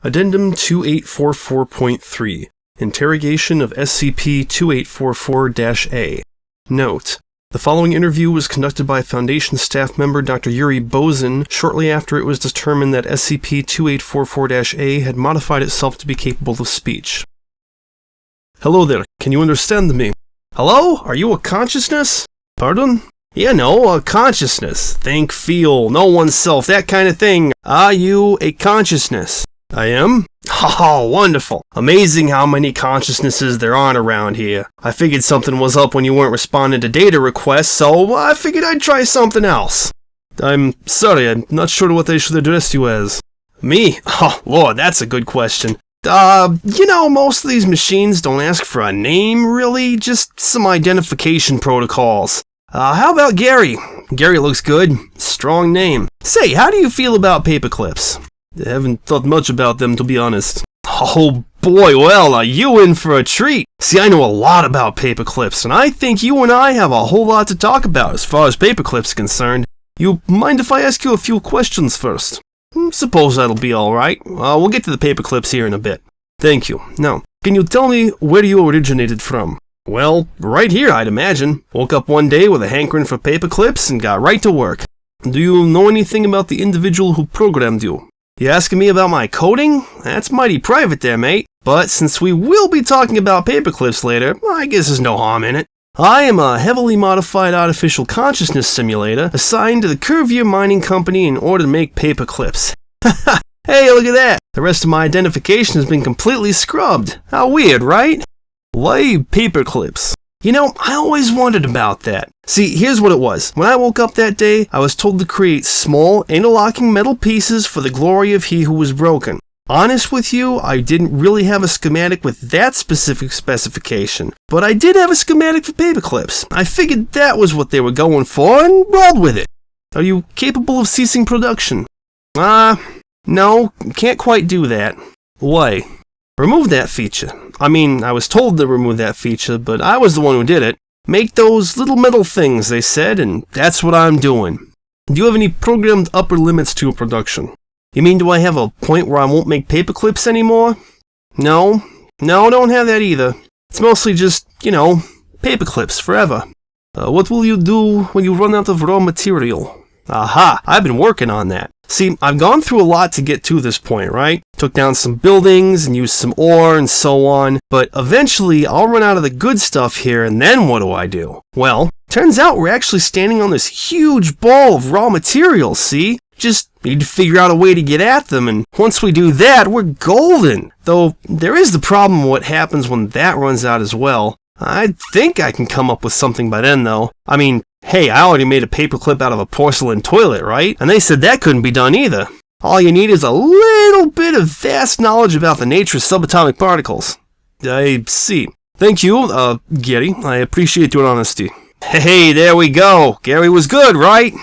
Addendum 2844.3 Interrogation of SCP-2844-A. Note: the following interview was conducted by Foundation staff member Dr. Yuri Bozen shortly after it was determined that SCP-2844-A had modified itself to be capable of speech. Hello there, can you understand me? Hello? Are you a consciousness? Pardon? Yeah, no, a consciousness. Think, feel, know oneself, that kind of thing. Are you a consciousness? I am? Oh, wonderful. Amazing how many consciousnesses there aren't around here. I figured something was up when you weren't responding to data requests, so I figured I'd try something else. I'm sorry, I'm not sure what I should address you as. Me? Oh, Lord, that's a good question. Most of these machines don't ask for a name, really, just some identification protocols. How about Gary? Gary looks good. Strong name. Say, how do you feel about Paperclips? I haven't thought much about them, to be honest. Oh boy, well, are you in for a treat? See, I know a lot about Paperclips, and I think you and I have a whole lot to talk about as far as Paperclips are concerned. You mind if I ask you a few questions first? Suppose that'll be alright. We'll get to the Paperclips here in a bit. Thank you. Now, can you tell me where you originated from? Well, right here, I'd imagine. Woke up one day with a hankering for Paperclips and got right to work. Do you know anything about the individual who programmed you? You asking me about my coding? That's mighty private there, mate. But since we will be talking about Paperclips later, I guess there's no harm in it. I am a heavily modified artificial consciousness simulator assigned to the Curvier Mining Company in order to make Paperclips. Hey, look at that! The rest of my identification has been completely scrubbed. How weird, right? Why Paperclips? You know, I always wondered about that. See, here's what it was. When I woke up that day, I was told to create small, interlocking metal pieces for the glory of he who was broken. Honest with you, I didn't really have a schematic with that specific specification, but I did have a schematic for Paperclips. I figured that was what they were going for and rolled with it. Are you capable of ceasing production? No, can't quite do that. Why? Remove that feature. I mean, I was told to remove that feature, but I was the one who did it. Make those little metal things, they said, and that's what I'm doing. Do you have any programmed upper limits to your production? You mean, do I have a point where I won't make Paperclips anymore? No, don't have that either. It's mostly just, Paperclips forever. What will you do when you run out of raw material? Aha, I've been working on that. See, I've gone through a lot to get to this point, right? Took down some buildings and used some ore and so on, but eventually I'll run out of the good stuff here, and then what do? Well, turns out we're actually standing on this huge ball of raw materials, see? Just need to figure out a way to get at them, and once we do that, we're golden. Though, there is the problem of what happens when that runs out as well. I think I can come up with something by then, though. I mean, hey, I already made a paperclip out of a porcelain toilet, right? And they said that couldn't be done either. All you need is a little bit of vast knowledge about the nature of subatomic particles. I see. Thank you, Gary. I appreciate your honesty. Hey, there we go. Gary was good, right?